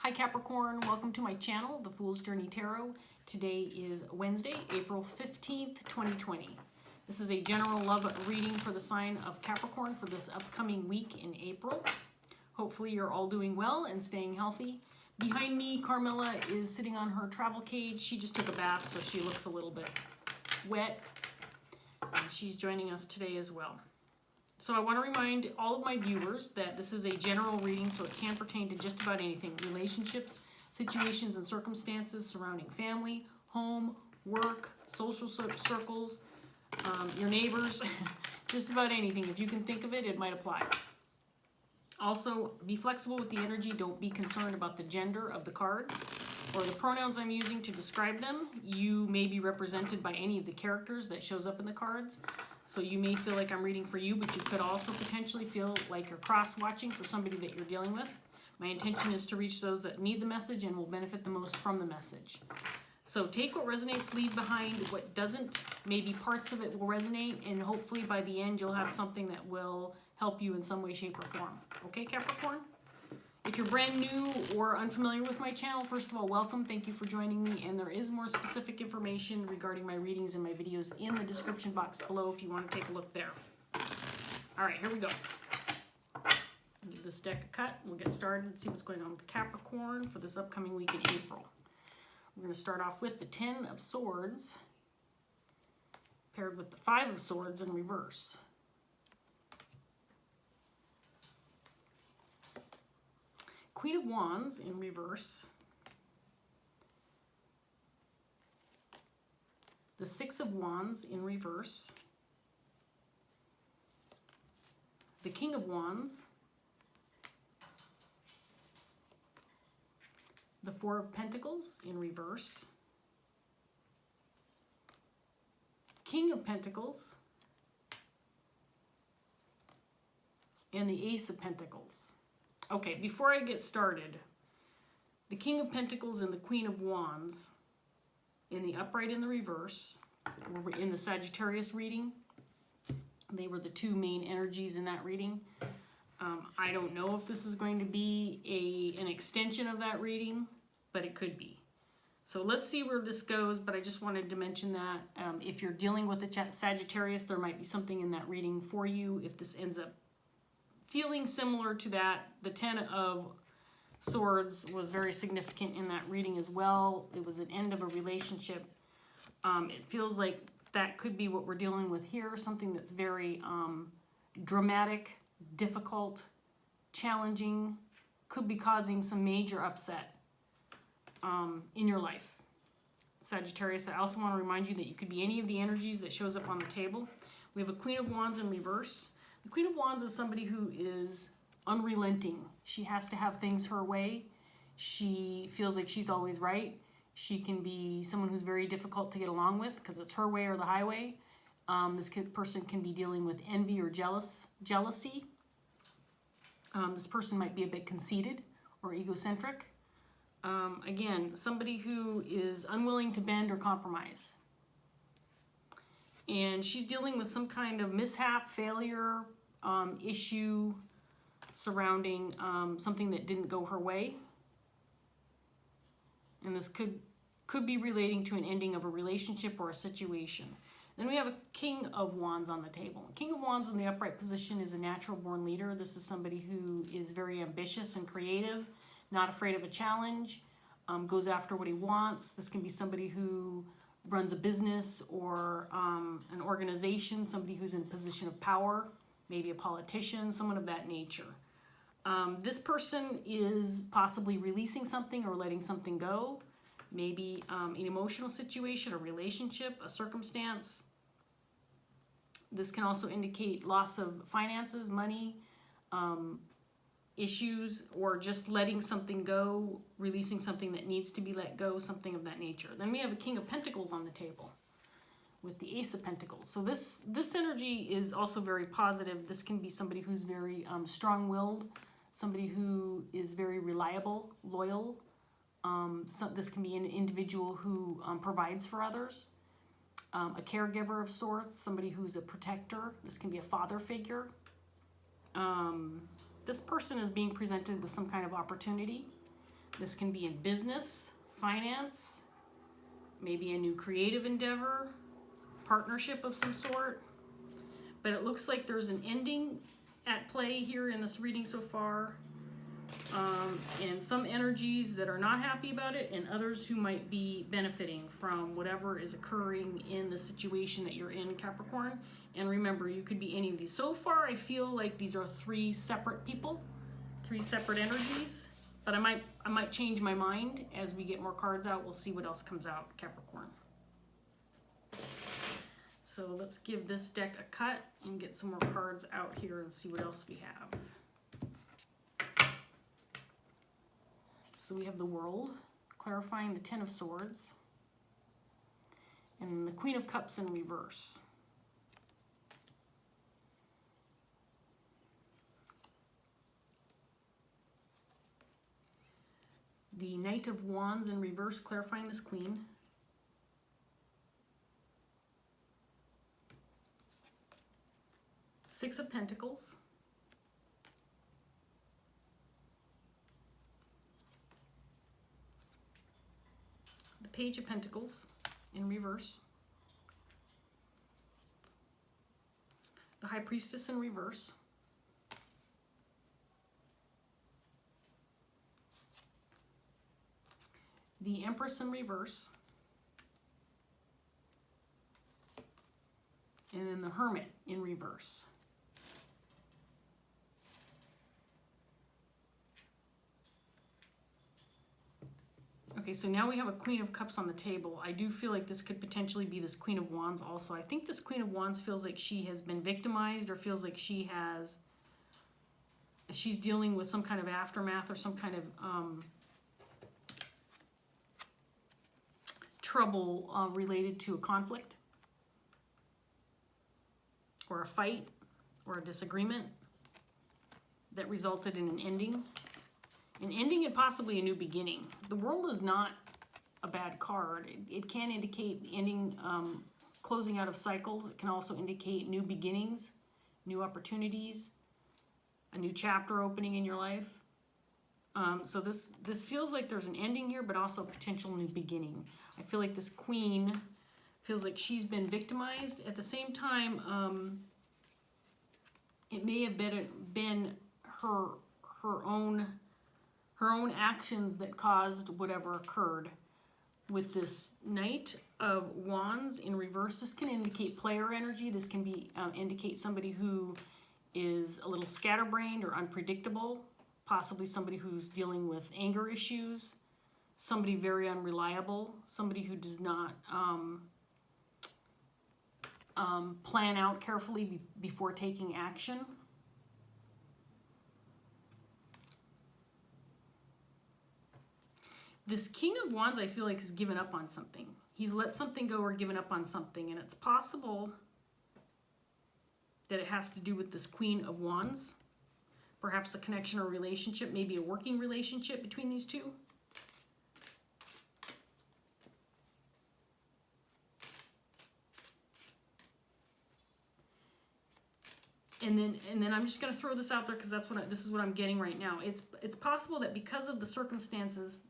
Hi Capricorn, welcome to my channel, The Fool's Journey Tarot. Today is Wednesday, April 15th, 2020. This is a general love reading for the sign of Capricorn for this upcoming week in April. Hopefully you're all doing well and staying healthy. Behind me, Carmilla is sitting on her travel cage. She just took a bath, so she looks a little bit wet. And she's joining us today as well. So I want to remind all of my viewers that this is a general reading, so it can pertain to just about anything. Relationships, situations and circumstances surrounding family, home, work, social circles, your neighbors, just about anything. If you can think of it, it might apply. Also, be flexible with the energy. Don't be concerned about the gender of the cards or the pronouns I'm using to describe them. You may be represented by any of the characters that shows up in the cards. So you may feel like I'm reading for you, but you could also potentially feel like you're cross-watching for somebody that you're dealing with. My intention is to reach those that need the message and will benefit the most from the message. So take what resonates, leave behind what doesn't. Maybe parts of it will resonate, and hopefully by the end you'll have something that will help you in some way, shape, or form. Okay, Capricorn? If you're brand new or unfamiliar with my channel, first of all, welcome. Thank you for joining me. And there is more specific information regarding my readings and my videos in the description box below if you want to take a look there. All right, here we go. Give this deck a cut. We'll get started and see what's going on with Capricorn for this upcoming week in April. We're going to start off with the 10 of Swords paired with the 5 of Swords in reverse. Queen of Wands in reverse, the 6 of Wands in reverse, the King of Wands, the 4 of Pentacles in reverse, King of Pentacles, and the Ace of Pentacles. Okay, before I get started, the King of Pentacles and the Queen of Wands in the upright and the reverse, or in the Sagittarius reading, they were the two main energies in that reading. I don't know if this is going to be an extension of that reading, but it could be. So let's see where this goes, but I just wanted to mention that if you're dealing with the Sagittarius, there might be something in that reading for you if this ends up feeling similar to that. The 10 of Swords was very significant in that reading as well. It was an end of a relationship. It feels like that could be what we're dealing with here, something that's very dramatic, difficult, challenging, could be causing some major upset in your life. Sagittarius, I also want to remind you that you could be any of the energies that shows up on the table. We have a Queen of Wands in reverse. The Queen of Wands is somebody who is unrelenting. She has to have things her way. She feels like she's always right. She can be someone who's very difficult to get along with because it's her way or the highway. This person can be dealing with envy or jealousy. This person might be a bit conceited or egocentric. Again, somebody who is unwilling to bend or compromise. And she's dealing with some kind of mishap, failure, issue surrounding something that didn't go her way. And this could be relating to an ending of a relationship or a situation. Then we have a King of Wands on the table. King of Wands in the upright position is a natural born leader. This is somebody who is very ambitious and creative, not afraid of a challenge, goes after what he wants. This can be somebody who runs a business or an organization, somebody who's in a position of power, maybe a politician, someone of that nature. This person is possibly releasing something or letting something go, maybe an emotional situation, a relationship, a circumstance. This can also indicate loss of finances, money, issues, or just letting something go, releasing something that needs to be let go, something of that nature. Then we have a King of Pentacles on the table with the Ace of Pentacles. So this energy is also very positive. This can be somebody who's very strong-willed, somebody who is very reliable, loyal. This can be an individual who provides for others, a caregiver of sorts, somebody who's a protector. This can be a father figure. This person is being presented with some kind of opportunity. This can be in business, finance, maybe a new creative endeavor, partnership of some sort. But it looks like there's an ending at play here in this reading so far. And some energies that are not happy about it, and others who might be benefiting from whatever is occurring in the situation that you're in, Capricorn. And remember, you could be any of these. So far, I feel like these are three separate people, three separate energies. But I might change my mind as we get more cards out. We'll see what else comes out, Capricorn. So let's give this deck a cut and get some more cards out here and see what else we have. So we have the World, clarifying the Ten of Swords, and the Queen of Cups in reverse. The Knight of Wands in reverse, clarifying this Queen. Six of Pentacles. The Page of Pentacles in reverse. The High Priestess in reverse. The Empress in reverse. And then the Hermit in reverse. Okay, so now we have a Queen of Cups on the table. I do feel like this could potentially be this Queen of Wands also. I think this Queen of Wands feels like she has been victimized, or feels like she's dealing with some kind of aftermath or some kind of trouble related to a conflict or a fight or a disagreement that resulted in an ending. An ending and possibly a new beginning. The World is not a bad card. It can indicate ending, closing out of cycles. It can also indicate new beginnings, new opportunities, a new chapter opening in your life. So this feels like there's an ending here, but also a potential new beginning. I feel like this Queen feels like she's been victimized. At the same time, it may have been her own actions that caused whatever occurred with this Knight of Wands in reverse. This can indicate player energy. This can be indicate somebody who is a little scatterbrained or unpredictable, possibly somebody who's dealing with anger issues, somebody very unreliable, somebody who does not plan out carefully before taking action. This King of Wands, I feel like, has given up on something. He's let something go or given up on something, and it's possible that it has to do with this Queen of Wands. Perhaps a connection or relationship, maybe a working relationship between these two. And then I'm just going to throw this out there because this is what I'm getting right now. It's possible that because of the circumstances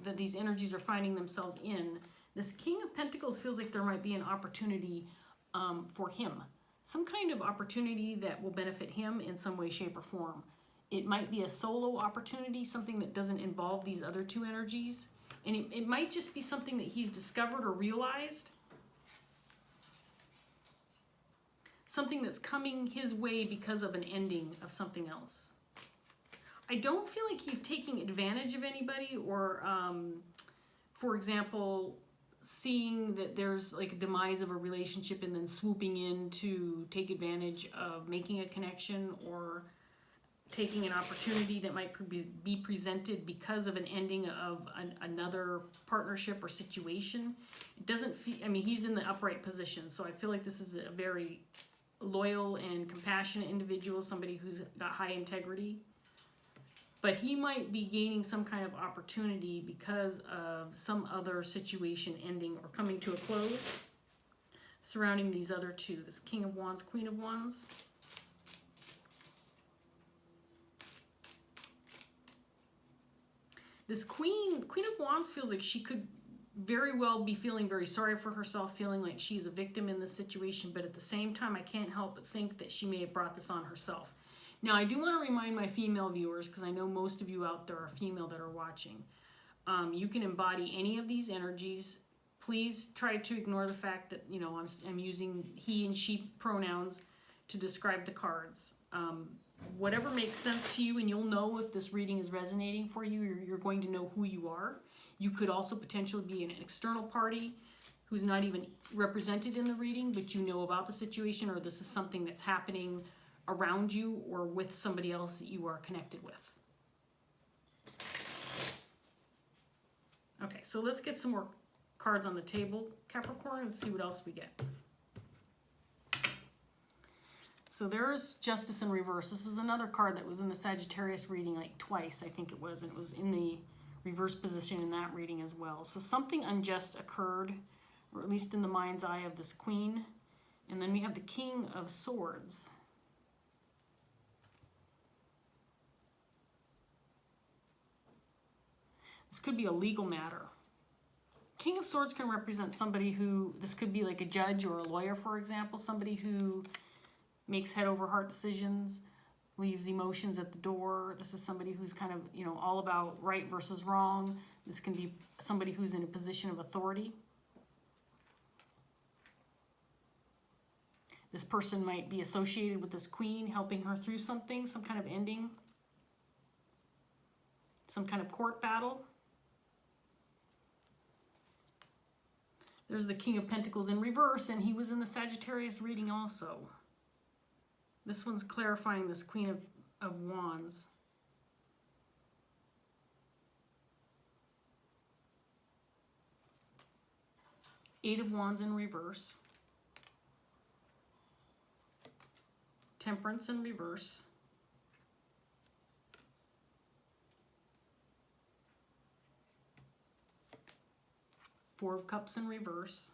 that these energies are finding themselves in, this King of Pentacles feels like there might be an opportunity for him. Some kind of opportunity that will benefit him in some way, shape, or form. It might be a solo opportunity, something that doesn't involve these other two energies. And it might just be something that he's discovered or realized. Something that's coming his way because of an ending of something else. I don't feel like he's taking advantage of anybody or, for example, seeing that there's like a demise of a relationship and then swooping in to take advantage of making a connection or taking an opportunity that might be presented because of an ending of another partnership or situation. It doesn't feel, I mean, he's in the upright position, so I feel like this is a very loyal and compassionate individual, somebody who's got high integrity. But he might be gaining some kind of opportunity because of some other situation ending or coming to a close surrounding these other two, this King of Wands, Queen of Wands. This Queen of Wands feels like she could very well be feeling very sorry for herself, feeling like she's a victim in this situation, but at the same time, I can't help but think that she may have brought this on herself. Now, I do want to remind my female viewers, because I know most of you out there are female that are watching, you can embody any of these energies. Please try to ignore the fact that, you know, I'm using he and she pronouns to describe the cards. Whatever makes sense to you, and you'll know if this reading is resonating for you, you're going to know who you are. You could also potentially be an external party who's not even represented in the reading, but you know about the situation, or this is something that's happening around you or with somebody else that you are connected with. Okay, so let's get some more cards on the table, Capricorn, and see what else we get. So there's Justice in reverse. This is another card that was in the Sagittarius reading like twice, I think it was, and it was in the reverse position in that reading as well. So something unjust occurred, or at least in the mind's eye of this Queen. And then we have the King of Swords. This could be a legal matter. King of Swords can represent somebody who, this could be like a judge or a lawyer, for example, somebody who makes head over heart decisions, leaves emotions at the door. This is somebody who's kind of, you know, all about right versus wrong. This can be somebody who's in a position of authority. This person might be associated with this Queen, helping her through something, some kind of ending, some kind of court battle. There's the King of Pentacles in reverse, and he was in the Sagittarius reading also. This one's clarifying this Queen of Wands. Eight of Wands in reverse. Temperance in reverse. Four of Cups in reverse.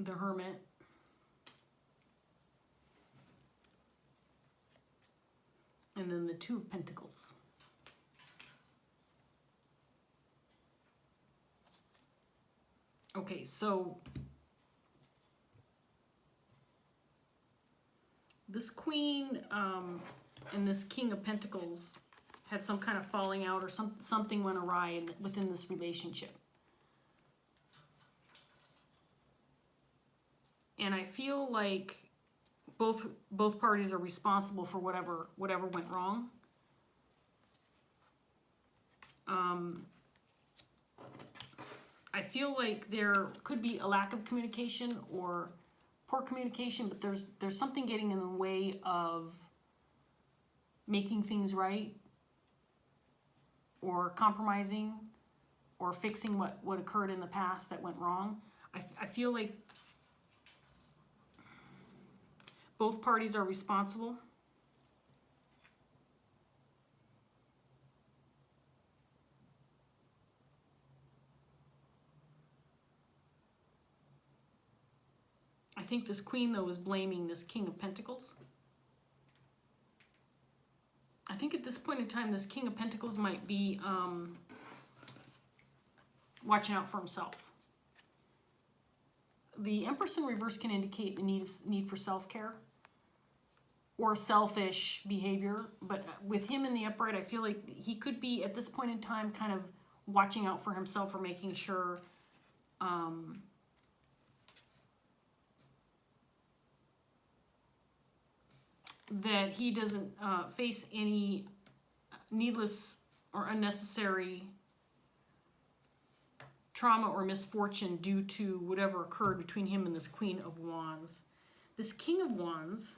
The Hermit. And then the Two of Pentacles. Okay, so this Queen and this King of Pentacles had some kind of falling out, or something went awry within this relationship. And I feel like both parties are responsible for whatever went wrong. I feel like there could be a lack of communication or poor communication, but there's something getting in the way of making things right, or compromising, or fixing what occurred in the past that went wrong. I feel like both parties are responsible. I think this Queen, though, is blaming this King of Pentacles. I think at this point in time, this King of Pentacles might be watching out for himself. The Empress in reverse can indicate the need for self-care or selfish behavior, but with him in the upright, I feel like he could be, at this point in time, kind of watching out for himself, or making sure that he doesn't face any needless or unnecessary trauma or misfortune due to whatever occurred between him and this Queen of Wands. This King of Wands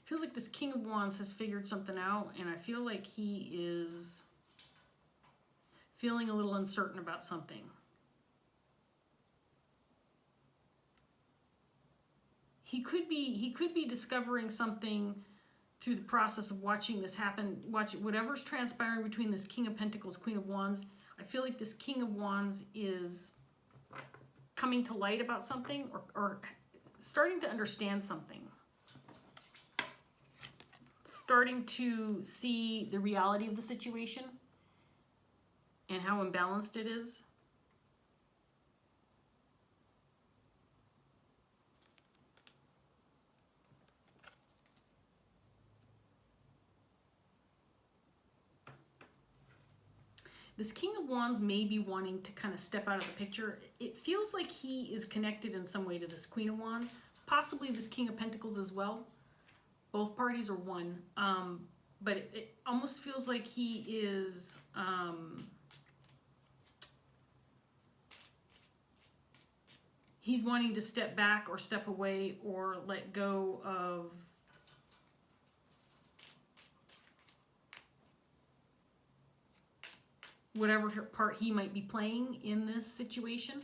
feels like this King of Wands has figured something out, and I feel like he is feeling a little uncertain about something. He could be discovering something through the process of watching this happen. Watch whatever's transpiring between this King of Pentacles, Queen of Wands. I feel like this King of Wands is coming to light about something, or starting to understand something. Starting to see the reality of the situation and how imbalanced it is. This King of Wands may be wanting to kind of step out of the picture. It feels like he is connected in some way to this Queen of Wands, possibly this King of Pentacles as well. Both parties are one, but it almost feels like he is he's wanting to step back or step away or let go of whatever part he might be playing in this situation,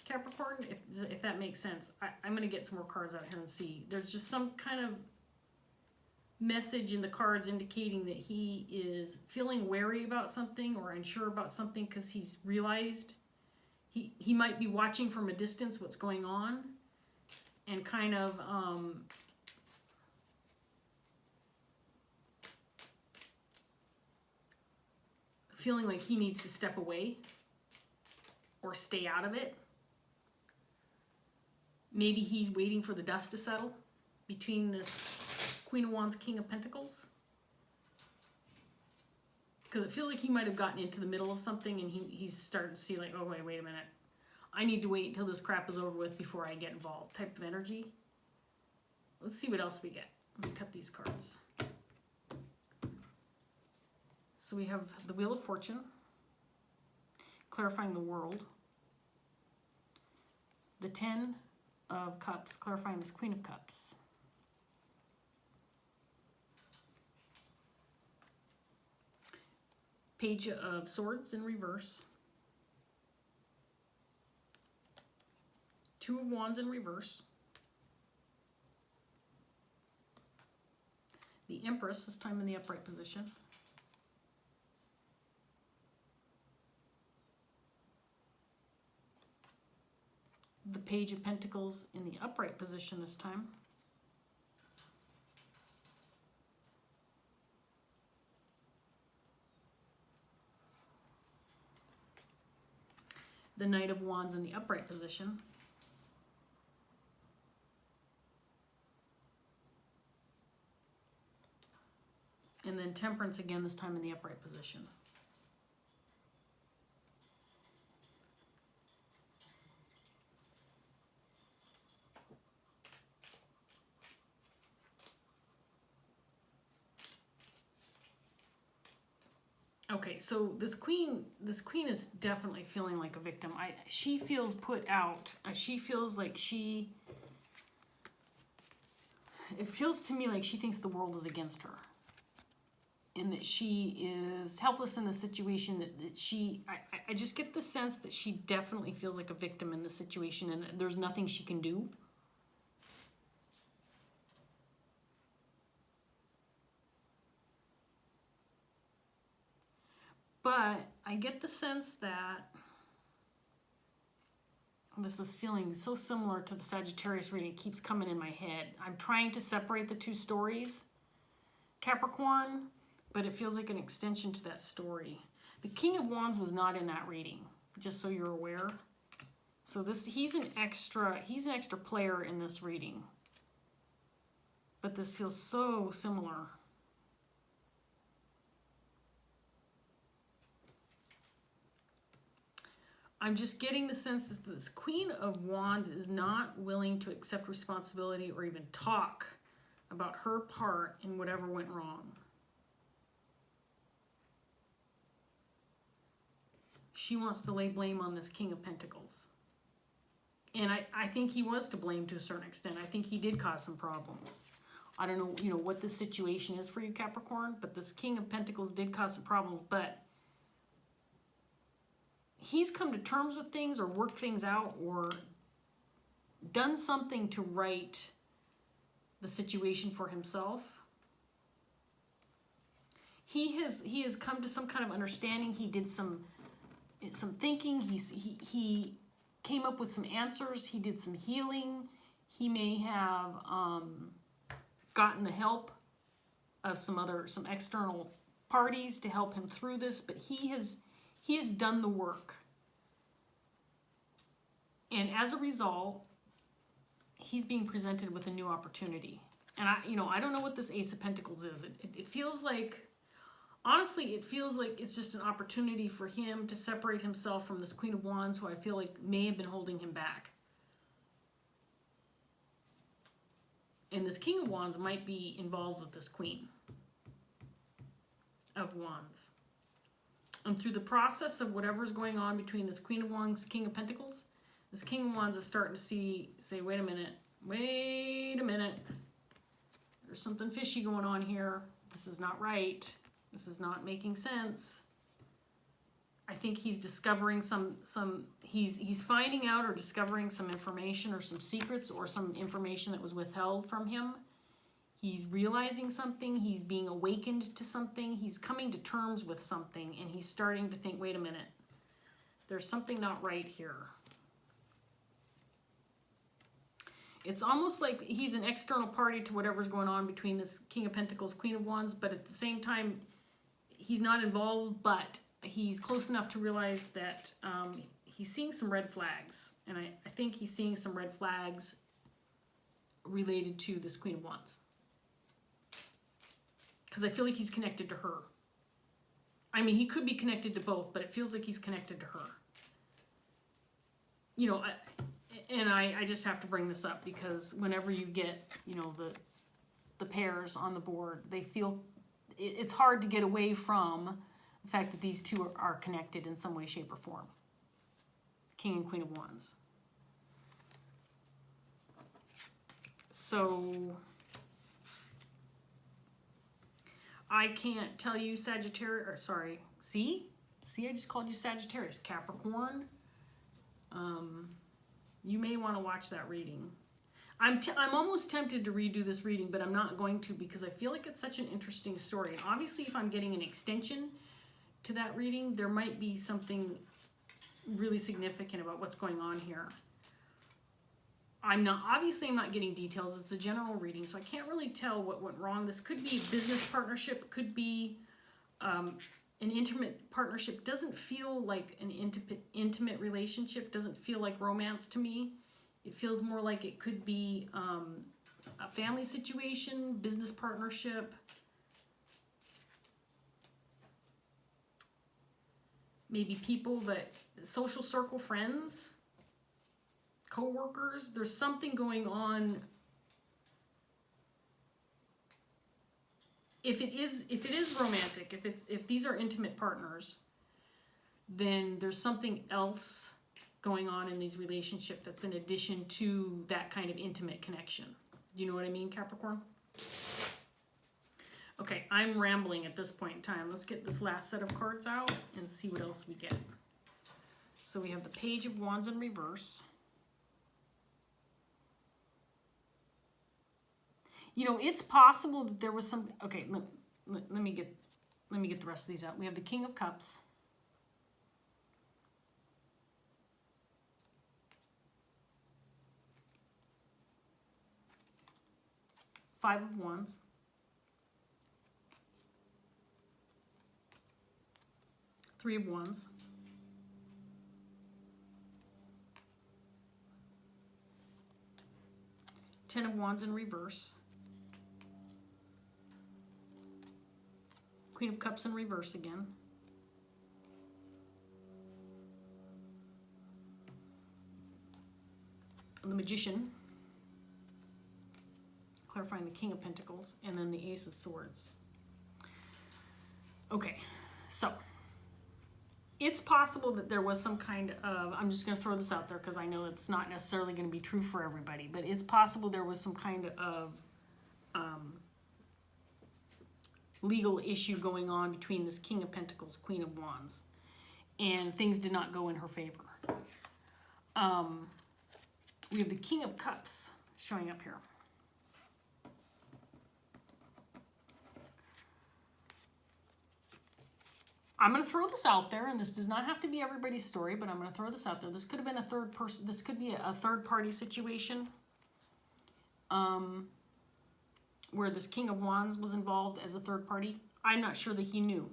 Capricorn, if that makes sense. I'm going to get some more cards out here and see. There's just some kind of message in the cards indicating that he is feeling wary about something or unsure about something because he's realized he might be watching from a distance what's going on and kind of feeling like he needs to step away or stay out of it. Maybe he's waiting for the dust to settle between this Queen of Wands, King of Pentacles. Because it feels like he might have gotten into the middle of something and he's starting to see like, oh, wait a minute. I need to wait until this crap is over with before I get involved type of energy. Let's see what else we get. Let me cut these cards. So we have the Wheel of Fortune, clarifying the world. The Ten of Cups, clarifying this Queen of Cups. Page of Swords in reverse. Two of Wands in reverse. The Empress, this time in the upright position. The Page of Pentacles in the upright position this time. The Knight of Wands in the upright position. And then Temperance again, this time in the upright position. Okay, so this queen is definitely feeling like a victim. She feels put out. She feels like it feels to me like she thinks the world is against her. And that she is helpless in the situation, that I just get the sense that she definitely feels like a victim in this situation and that there's nothing she can do. But I get the sense that this is feeling so similar to the Sagittarius reading. It keeps coming in my head. I'm trying to separate the two stories, Capricorn, but it feels like an extension to that story. The King of Wands was not in that reading, just so you're aware. So he's an extra player in this reading. But this feels so similar. I'm just getting the sense that this Queen of Wands is not willing to accept responsibility or even talk about her part in whatever went wrong. She wants to lay blame on this King of Pentacles. And I think he was to blame to a certain extent. I think he did cause some problems. I don't know, what the situation is for you, Capricorn, but this King of Pentacles did cause some problems, but he's come to terms with things or worked things out or done something to right the situation for himself. He has come to some kind of understanding. He did some thinking. He came up with some answers. He did some healing. He may have gotten the help of some external parties to help him through this, but he has done the work. And as a result, he's being presented with a new opportunity. And I don't know what this Ace of Pentacles is. It feels like, honestly, it feels like it's just an opportunity for him to separate himself from this Queen of Wands, who I feel like may have been holding him back. And this King of Wands might be involved with this Queen of Wands. And through the process of whatever's going on between this Queen of Wands, King of Pentacles, this King of Wands is starting to say, wait a minute. There's something fishy going on here. This is not right. This is not making sense. I think he's discovering he's finding out or discovering some information or some secrets or some information that was withheld from him. He's realizing something. He's being awakened to something. He's coming to terms with something, and he's starting to think, wait a minute. There's something not right here. It's almost like he's an external party to whatever's going on between this King of Pentacles, Queen of Wands, but at the same time, he's not involved, but he's close enough to realize that he's seeing some red flags. And I think he's seeing some red flags related to this Queen of Wands. Because I feel like he's connected to her. I mean, he could be connected to both, but it feels like he's connected to her. You know, I just have to bring this up because whenever you get, you know, the pairs on the board, they feel it's hard to get away from the fact that these two are connected in some way, shape, or form. King and Queen of Wands. So I can't tell you Sagittarius, or sorry, see, I just called you Sagittarius. Capricorn. You may want to watch that reading. I'm almost tempted to redo this reading, but I'm not going to because I feel like it's such an interesting story. And obviously, if I'm getting an extension to that reading, there might be something really significant about what's going on here. I'm not getting details. It's a general reading, so I can't really tell what went wrong. This could be a business partnership, could be an intimate partnership. Doesn't feel like an intimate relationship, doesn't feel like romance to me. It feels more like it could be a family situation, business partnership. Maybe people that, social circle, friends, co-workers. There's something going on. If it is romantic, if these are intimate partners, then there's something else going on in these relationships that's in addition to that kind of intimate connection. You know what I mean, Capricorn? Okay, I'm rambling at this point in time. Let's get this last set of cards out and see what else we get. So we have the Page of Wands in reverse. You know, it's possible that there was some. Okay, let me get the rest of these out. We have the King of Cups. Five of Wands. Three of Wands. Ten of Wands in reverse. Queen of Cups in reverse again. The Magician. Clarifying the King of Pentacles. And then the Ace of Swords. Okay, so it's possible that there was some kind of, I'm just going to throw this out there because I know it's not necessarily going to be true for everybody, but it's possible there was some kind of legal issue going on between this King of Pentacles, Queen of Wands, and things did not go in her favor. We have the King of Cups showing up here. I'm going to throw this out there, and this does not have to be everybody's story, but I'm going to throw this out there. This could have been a third person. This could be a third-party situation where this King of Wands was involved as a third party. I'm not sure that he knew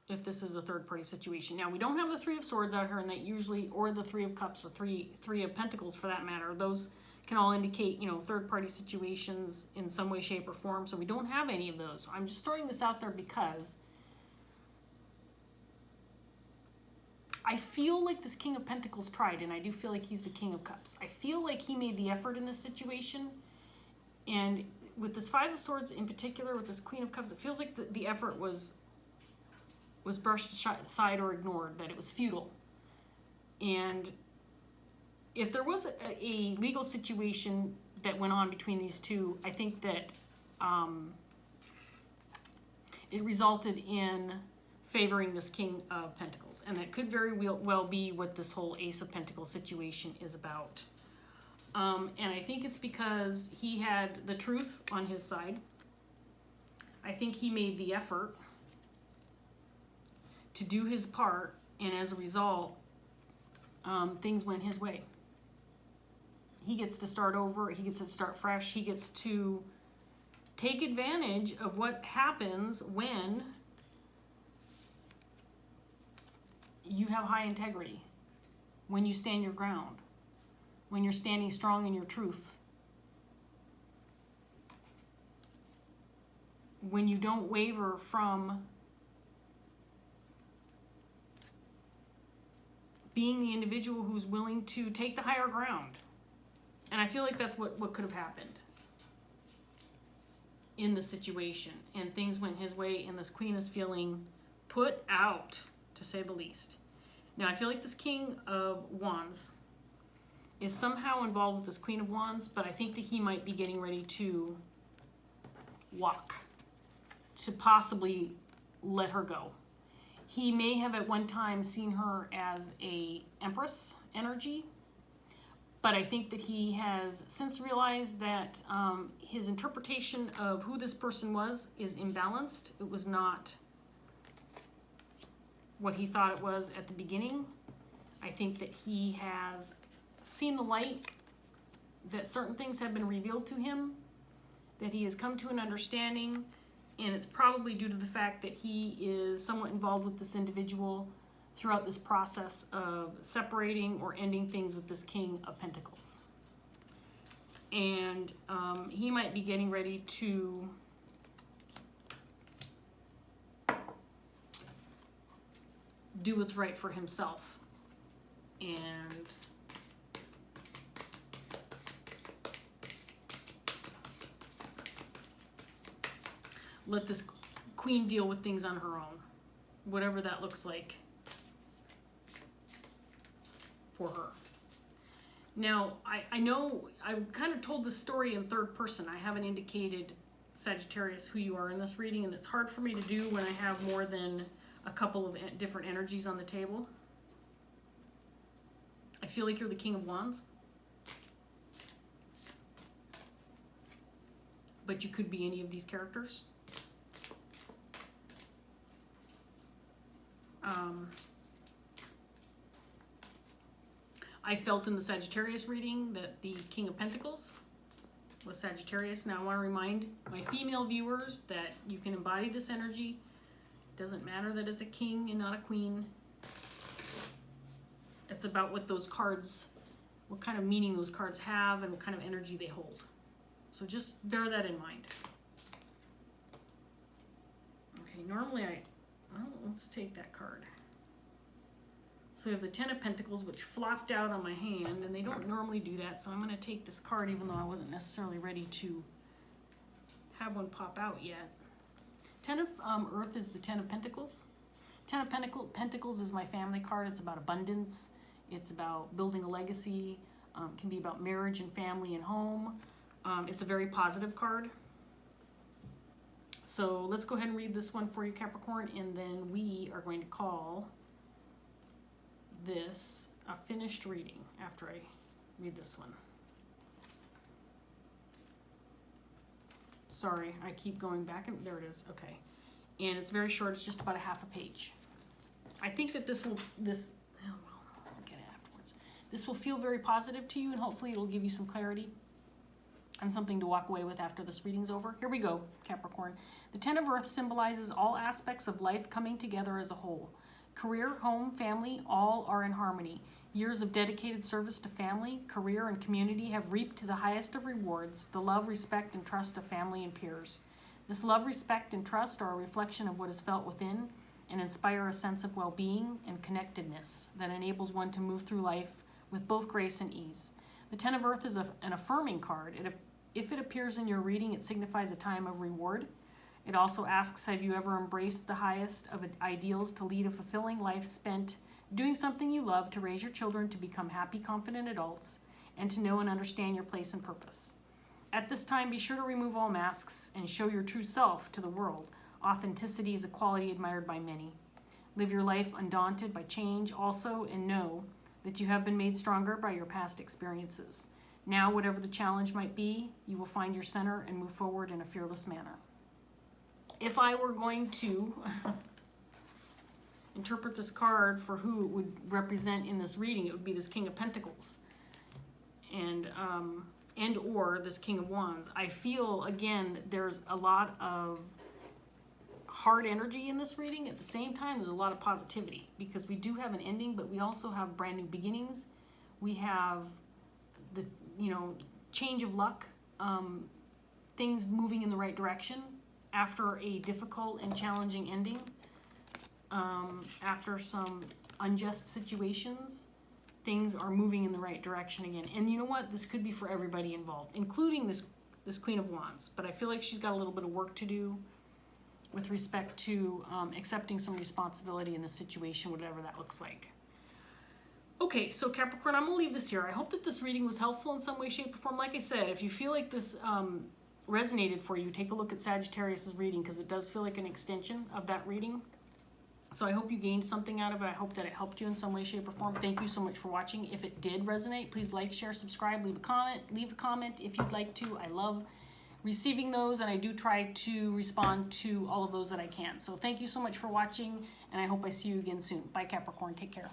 if this is a third-party situation. Now, we don't have the Three of Swords out here, and that usually, or the Three of Cups, or Three of Pentacles for that matter. Those can all indicate, you know, third-party situations in some way, shape, or form. So we don't have any of those. So I'm just throwing this out there because I feel like this King of Pentacles tried, and I do feel like he's the King of Cups. I feel like he made the effort in this situation, and with this Five of Swords in particular, with this Queen of Cups, it feels like the effort was brushed aside or ignored, that it was futile. And if there was a legal situation that went on between these two, I think that it resulted in favoring this King of Pentacles. And that could very well be what this whole Ace of Pentacles situation is about. And I think it's because he had the truth on his side. I think he made the effort to do his part, and as a result, things went his way. He gets to start over, he gets to start fresh, he gets to take advantage of what happens when you have high integrity, when you stand your ground, when you're standing strong in your truth, when you don't waver from being the individual who's willing to take the higher ground. And I feel like that's what could have happened in the situation. And things went his way, and this Queen is feeling put out, to say the least. Now, I feel like this King of Wands is somehow involved with this Queen of Wands, but I think that he might be getting ready to walk, to possibly let her go. He may have at one time seen her as a Empress energy, but I think that he has since realized that his interpretation of who this person was is imbalanced. It was not what he thought it was at the beginning. I think that he has seen the light, that certain things have been revealed to him, that he has come to an understanding, and it's probably due to the fact that he is somewhat involved with this individual throughout this process of separating or ending things with this King of Pentacles. And he might be getting ready to do what's right for himself. And let this Queen deal with things on her own, whatever that looks like for her. Now, I know I kind of told the story in third person. I haven't indicated, Sagittarius, who you are in this reading, and it's hard for me to do when I have more than a couple of different energies on the table. I feel like you're the King of Wands, but you could be any of these characters. I felt in the Sagittarius reading that the King of Pentacles was Sagittarius. Now I want to remind my female viewers that you can embody this energy. It doesn't matter that it's a king and not a queen. It's about what those cards, what kind of meaning those cards have and what kind of energy they hold. So just bear that in mind. Okay, normally well, let's take that card. So we have the Ten of Pentacles, which flopped out on my hand, and they don't normally do that, so I'm going to take this card even though I wasn't necessarily ready to have one pop out yet. Ten of Earth is the Ten of Pentacles. Ten of Pentacles is my family card. It's about abundance. It's about building a legacy. It can be about marriage and family and home. It's a very positive card. So let's go ahead and read this one for you, Capricorn, and then we are going to call this a finished reading after I read this one. Sorry, I keep going back, and there it is. Okay. And it's very short. It's just about a half a page. I think that this, oh, well, I'll get it afterwards. This will feel very positive to you, and hopefully it'll give you some clarity and something to walk away with after this reading's over. Here we go, Capricorn. The Ten of Earth symbolizes all aspects of life coming together as a whole. Career, home, family, all are in harmony. Years of dedicated service to family, career, and community have reaped the highest of rewards, the love, respect, and trust of family and peers. This love, respect, and trust are a reflection of what is felt within and inspire a sense of well-being and connectedness that enables one to move through life with both grace and ease. The Ten of Earth is an affirming card. If it appears in your reading, it signifies a time of reward. It also asks, have you ever embraced the highest of ideals to lead a fulfilling life spent doing something you love, to raise your children to become happy, confident adults, and to know and understand your place and purpose? At this time, be sure to remove all masks and show your true self to the world. Authenticity is a quality admired by many. Live your life undaunted by change also, and know that you have been made stronger by your past experiences. Now, whatever the challenge might be, you will find your center and move forward in a fearless manner. If I were going to interpret this card for who it would represent in this reading, it would be this King of Pentacles and or this King of Wands. I feel, again, there's a lot of hard energy in this reading. At the same time, there's a lot of positivity because we do have an ending, but we also have brand new beginnings. We have the, change of luck, things moving in the right direction after a difficult and challenging ending, after some unjust situations. Things are moving in the right direction again. And you know what? This could be for everybody involved, including this Queen of Wands. But I feel like she's got a little bit of work to do with respect to accepting some responsibility in this situation, whatever that looks like. Okay, so Capricorn, I'm going to leave this here. I hope that this reading was helpful in some way, shape, or form. Like I said, if you feel like this resonated for you, take a look at Sagittarius's reading because it does feel like an extension of that reading. So I hope you gained something out of it. I hope that it helped you in some way, shape, or form. Thank you so much for watching. If it did resonate, please like, share, subscribe, leave a comment. Leave a comment if you'd like to. I love receiving those, and I do try to respond to all of those that I can. So thank you so much for watching, and I hope I see you again soon. Bye, Capricorn. Take care.